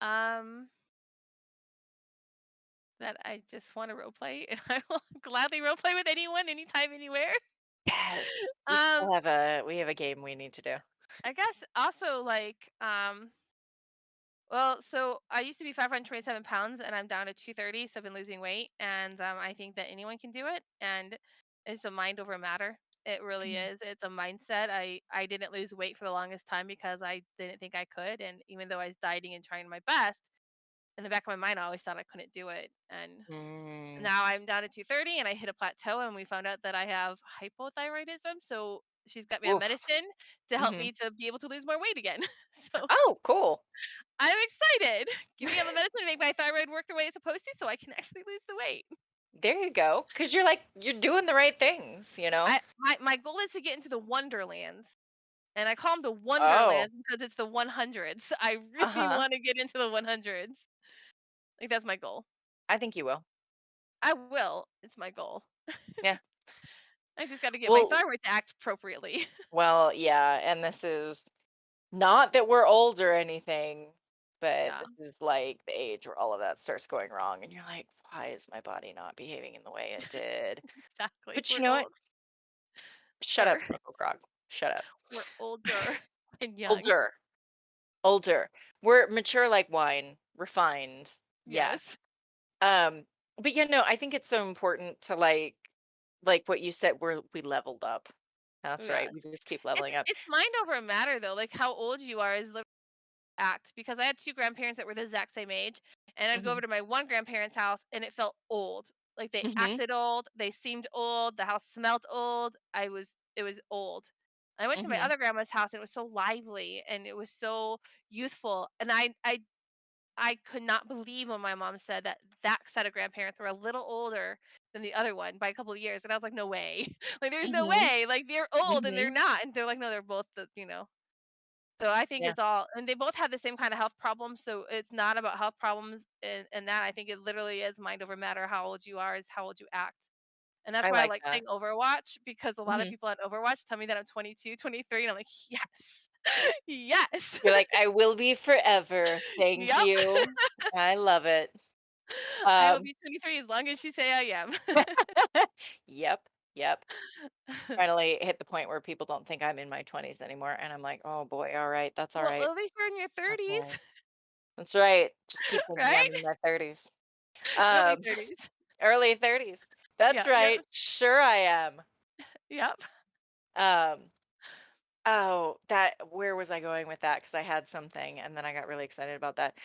Um, that I just want to role play, and I will gladly role play with anyone, anytime, anywhere. Yes. We Um, still have a game we need to do. I guess also Well, so I used to be 527 pounds and I'm down to 230, so I've been losing weight. And I think that anyone can do it. And it's a mind over matter. It really Mhm. is. It's a mindset. I didn't lose weight for the longest time because I didn't think I could. And even though I was dieting and trying my best, in the back of my mind, I always thought I couldn't do it. And Mm. now I'm down to 230 and I hit a plateau and we found out that I have hypothyroidism. So she's got me on Oof. medicine to help Mhm. me to be able to lose more weight again. So Oh, cool. I'm excited. Give me on the medicine to make my thyroid work the way it's supposed to so I can actually lose the weight. There you go. Because you're like, you're doing the right things, you know? My goal is to get into the wonderlands. And I call them the Oh. wonderlands because it's the 100s. I really Uh-huh. want to get into the 100s. Like that's my goal. I think you will. I will. It's my goal. Yeah. I just got to get my Well, thyroid to act appropriately. well, yeah, and this is not that we're old or anything, but Yeah, this is like the age where all of that starts going wrong and you're like, why is my body not behaving in the way it did? exactly. But We're you know what? old. Shut Er, up, Uncle Grog. Shut up. we're older and young. Older. Older. We're mature like wine, refined. Yes. Yes. Um, but I think it's so important to like what you said, we leveled up. That's right. Yes. We just keep leveling up. It's mind over matter though. Like how old you are is act because I had two grandparents that were the exact same age, and I'd go Hmm. over to my one grandparent's house and it felt old. Like they Hmm. acted old, they seemed old, the house smelled old. It was old. I went to my Hmm. other grandma's house and it was so lively and it was so youthful. And I could not believe when my mom said that that set of grandparents were a little older than the other one by a couple of years. And I was like, no way. Like there's no Hmm. way. Like they're old and they're Hmm. not. And they're like, no, they're both so I think Yeah, it's all and they both have the same kind of health problems, so it's not about health problems and that I think it literally is mind over matter. How old you are is how old you act. And that's I why I like like that. playing Overwatch because a lot of Hmm. people on Overwatch tell me that I'm 22, 23, and I'm like, "Yes. Yes." You're like, I will be forever. Thank Yep. you. I love it. I will Um, be 23 as long as you say I am. yep, yep. Finally hit the point where people don't think I'm in my 20s anymore, and I'm like, oh boy, all right, that's all Well, right. at least we're in your That's all right. 30s, That's right. Just keep thinking I'm right? in my 30s. Early Um, 30s. early 30s. That's Yeah, yeah. right. Sure I am. Yep. Um, oh, that where was I going with that? Because I had something and then I got really excited about that.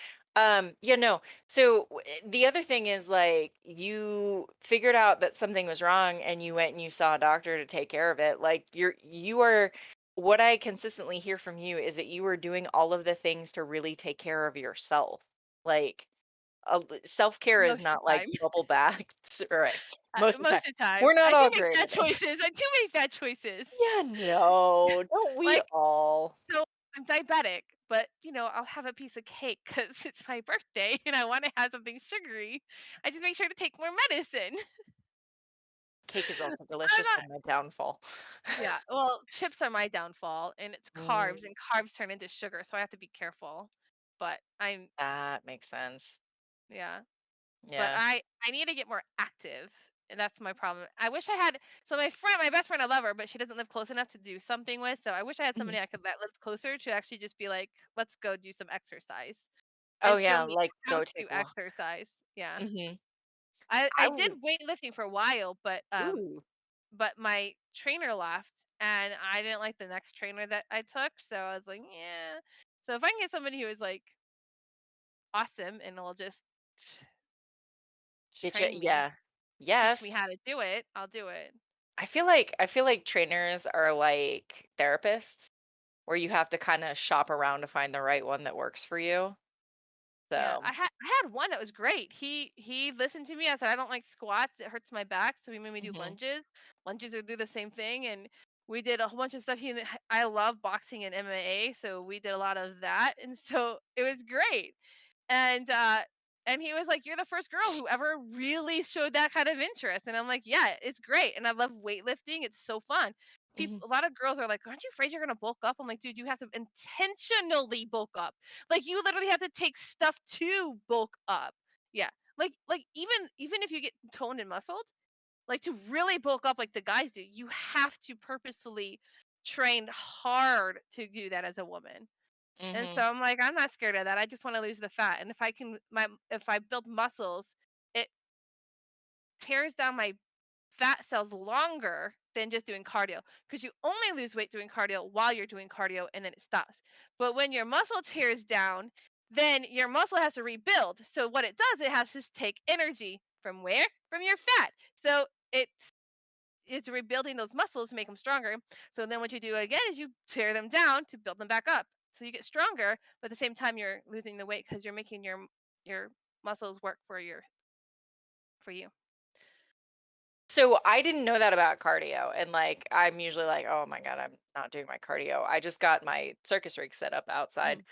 So the other thing is like you figured out that something was wrong and you went and you saw a doctor to take care of it. Like you are what I consistently hear from you is that you are doing all of the things to really take care of yourself. Like self-care is Most of not the like time. bubble baths, right? Most of the time. Most of the time. We're not I do all make great bad at it. choices. I do make bad choices. Yeah, no, don't we Like, all? so I'm diabetic, but I'll have a piece of cake because it's my birthday and I want to have something sugary. I just make sure to take more medicine. Cake is also I'm delicious, not. but my downfall. Yeah, well, chips are my downfall, and it's carbs, Mm, and carbs turn into sugar, so I have to be careful. But that makes sense. yeah, but Yeah. I need to get more active, and that's my problem. I wish I had. So my best friend, I love her, but she doesn't live close enough to do something with. So I wish I had Mhm. somebody that lives closer to actually just be like, let's go do some exercise. Oh, And show yeah, me like, how go take to a walk. exercise. Yeah. Mhm. I I did w weightlifting for a while, Ooh, but my trainer left and I didn't like the next trainer that I took, so I was like, yeah. So if I can get somebody who is like awesome and will just get you train me, yeah. teach Yes. me how to do it, I'll do it. I feel like trainers are like therapists where you have to kinda shop around to find the right one that works for you. Yeah, So I had one that was great. He listened to me. I said I don't like squats. It hurts my back, so he made me do mhm, lunges. Lunges would do the same thing, and we did a whole bunch of stuff. I love boxing and MMA, so we did a lot of that, and so it was great. And he was like, "You're the first girl who ever really showed that kind of interest." And I'm like, "Yeah, it's great." And I love weightlifting. It's so fun. mhm, A lot of girls are like, "Aren't you afraid you're going to bulk up?" I'm like, "Dude, you have to intentionally bulk up. Like you literally have to take stuff to bulk up." Yeah. Like even if you get toned and muscled, like to really bulk up like the guys do, you have to purposefully train hard to do that as a woman. And so Mhm. I'm like, I'm not scared of that. I just want to lose the fat. And if I build muscles, it tears down my fat cells longer than just doing cardio, because you only lose weight doing cardio while you're doing cardio and then it stops. But when your muscle tears down, then your muscle has to rebuild. So what it does, it has to take energy from where? From your fat. So it's rebuilding those muscles to make them stronger. So then what you do again is you tear them down to build them back up. So you get stronger, but at the same time you're losing the weight because you're making your muscles work for you. So I didn't know that about cardio, and like I'm usually like, oh my god, I'm not doing my cardio. I just got my circus rig set up outside, Mm.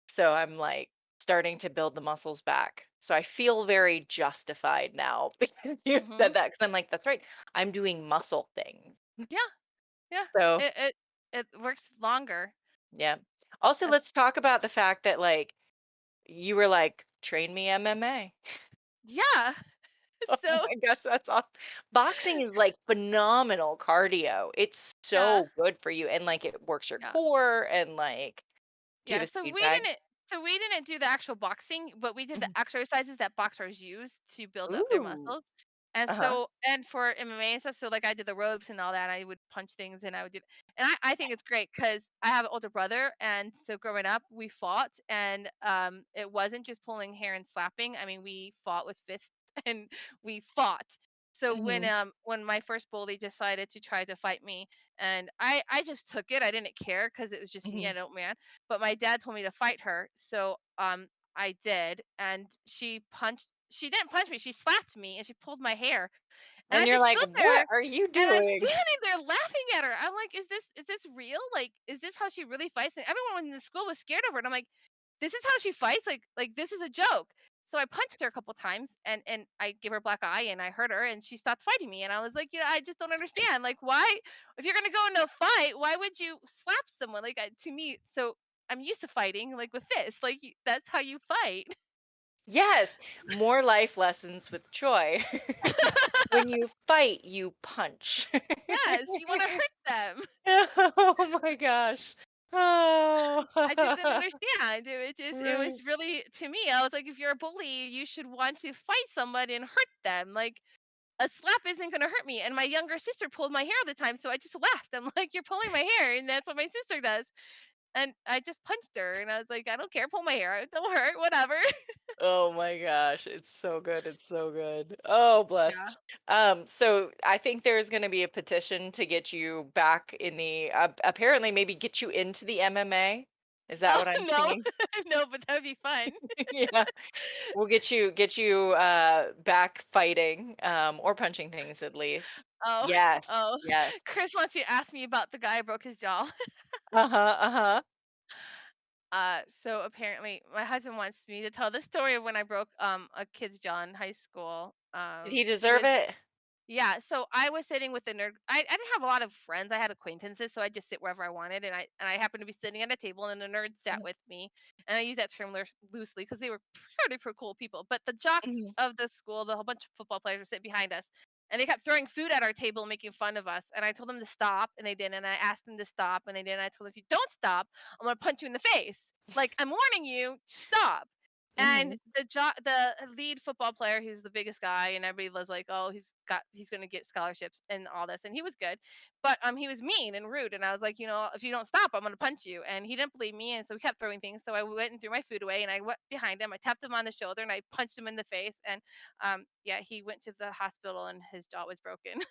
so I'm like starting to build the muscles back. So I feel very justified now because you Mhm. said that, because I'm like, that's right, I'm doing muscle things. Yeah. Yeah. So It works longer. yeah. Also, That's let's talk about the fact that like you were like, train me MMA. yeah. Oh So my gosh, that's awesome. Boxing is like phenomenal cardio. It's yeah. so good for you, and like it works your Yeah. core, and like, do you Yeah, have a speed bag? so we didn't do the actual boxing, but we did the Mhm. exercises that boxers use to build up their Ooh. muscles. And Uh-huh. so and for MMA and stuff, so like I did the ropes and all that, I would punch things and I would do, and I think it's great because I have an older brother, and so growing up we fought, and it wasn't just pulling hair and slapping. I mean, we fought with fists and we fought. So Mhm. when my first bully decided to try to fight me, and I just took it. I didn't care because it was just me. Mhm. I don't man. But my dad told me to fight her, so I did, and she didn't punch me, she slapped me and she pulled my hair. And I And you're just like, stood there, "What are you and I'm doing?" standing there laughing at her. I'm like, is this real? Like, is this how she really fights? And everyone in the school was scared of her. And I'm like, this is how she fights? Like this is a joke. So I punched her a couple times, and I gave her a black eye and I hurt her and she stopped fighting me. And I was like, I just don't understand. Like, why, if you're gonna go into a fight, why would you slap someone? Like, to me, so I'm used to fighting like with fists. Like, that's how you fight. Yes, more life lessons with Joy. When you fight, you punch. Yes, you want to hurt them. Oh my gosh. Oh. I just didn't understand. It Right. was really, to me, I was like, if you're a bully, you should want to fight somebody and hurt them. Like, a slap isn't gonna hurt me. And my younger sister pulled my hair all the time, so I just laughed. I'm like, you're pulling my hair, and that's what my sister does. And I just punched her, and I was like, I don't care, pull my hair, it don't hurt, whatever. Oh my gosh, it's so good, it's so good. Oh, bless. Yeah. So I think there's going to be a petition to get you back in the apparently maybe get you into the MMA. Is that Oh what I'm no, seeing? no, but that'd be fun. Yeah. We'll get you back fighting or punching things at least. Oh, Yes. oh, Yes. Chris wants you to ask me about the guy who broke his jaw. Uh-huh. Uh-huh. So apparently, my husband wants me to tell the story of when I broke a kid's jaw in high school. Did he He deserve was it? Yeah, so I was sitting with a nerd. I didn't have a lot of friends. I had acquaintances, so I just sit wherever I wanted, and I happened to be sitting at a table, and the nerd sat with me, and I use that term loosely because they were pretty cool people. But the jocks Mhm. of the school, the whole bunch of football players, were sitting behind us, and they kept throwing food at our table, and making fun of us. And I told them to stop, and they didn't. And I asked them to stop, and they didn't. I told them, if you don't stop, I'm gonna punch you in the face. Like, I'm warning you, stop. And Mhm. the lead football player, who's the biggest guy, and everybody was like, "Oh, he's gonna get scholarships and all this," and he was good, but he was mean and rude, and I was like, if you don't stop, I'm gonna punch you, and he didn't believe me, and so he kept throwing things. So I went and threw my food away, and I went behind him, I tapped him on the shoulder, and I punched him in the face, and yeah, he went to the hospital, and his jaw was broken.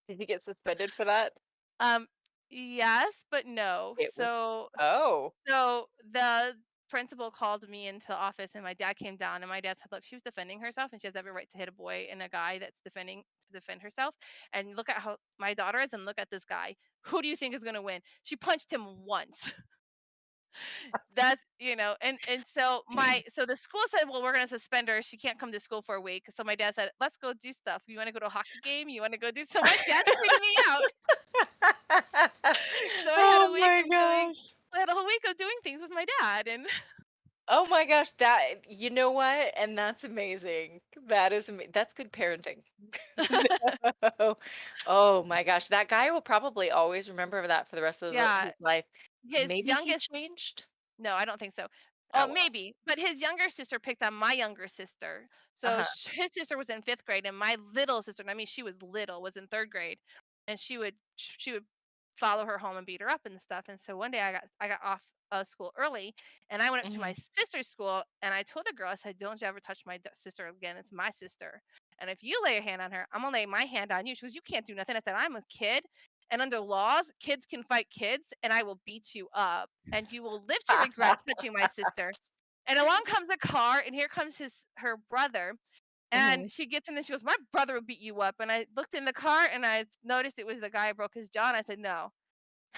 Did he get suspended for that? um, yes, but no. It was So Oh. the principal called me into the office, and my dad came down, and my dad said, "Look, she was defending herself, and she has every right to hit a boy and a guy that's defending to defend herself. And look at how my daughter is, and look at this guy. Who do you think is going to win? She punched him once." That's, and so the school said, "Well, we're going to suspend her. She can't come to school for a week." So my dad said, "Let's go do stuff. You want to go to a hockey game? You want to go do?" So my dad tweeted me out. So I had a Oh week my of doing. gosh. I had a whole week of doing things with my dad, and Oh my gosh, that you know what? And that's amazing. That's good parenting. No. Oh my gosh, that guy will probably always remember that for the rest of yeah, his life. his Maybe he youngest changed? No, I don't think so. Oh, Oh, well. maybe, but his younger sister picked on my younger sister. So Uh-huh. his sister was in 5th grade, and my little sister, and I mean she was little, was in 3rd grade, and she would follow her home and beat her up and stuff. And so one day I got off school early, and I went up to my Mhm. sister's school, and I told the girl, I said, "Don't you ever touch my sister again. It's my sister, and if you lay a hand on her, I'm gonna lay my hand on you." She goes, "You can't do nothing." I said, "I'm a kid, and under laws, kids can fight kids, and I will beat you up, and you will live to regret touching my sister." And along comes a car, and here comes her brother. And Mhm. she gets in and she goes, "My brother will beat you up." And I looked in the car and I noticed it was the guy who broke his jaw. And I said, "No,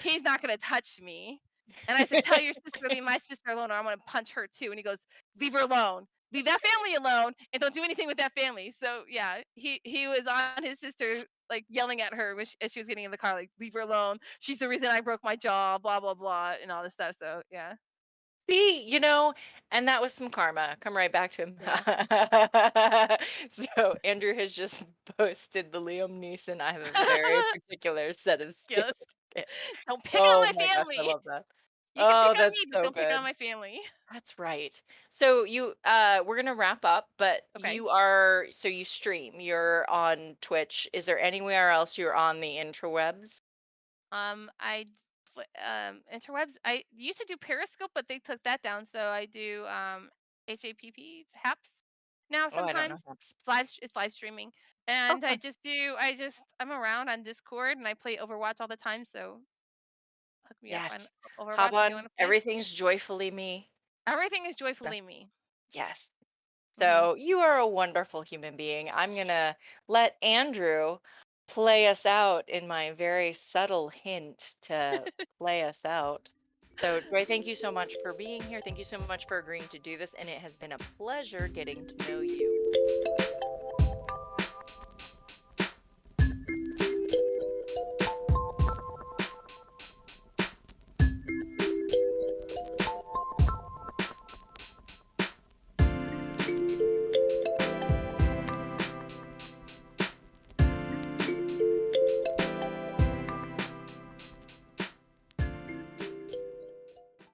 he's not going to touch me." And I said, "Tell your sister to leave my sister alone, or I'm going to punch her too." And he goes, "Leave her alone. Leave that family alone, and don't do anything with that family." So yeah, he was on his sister, like yelling at her as she was getting in the car, like, "Leave her alone. She's the reason I broke my jaw." Blah blah blah, and all this stuff. So yeah, See, and that was some karma. Come right back to him. yeah, So Andrew has just posted the Liam Neeson. I have a very particular set of skills. yes. Don't pick on Oh my my gosh, I family. love that. You can pick Oh, on that's me, but so don't pick on good. my family. That's right. So we're gonna wrap up, but Okay. you stream. You're on Twitch. Is there anywhere else you're on the interwebs? I interwebs. I used to do Periscope, but they took that down. So I do HAPP now Oh, I don't know. sometimes. It's live streaming, and Okay. I'm around on Discord and I play Overwatch all the time. So hook me up Yes. on Hop Overwatch if you want on. to play. Everything's joyfully me. Everything is Yeah. joyfully me. Yes. Hmm. So you are a wonderful human being. I'm gonna let Andrew play us out in my very subtle hint to play us out. So, Joy, thank you so much for being here. Thank you so much for agreeing to do this. And it has been a pleasure getting to know you.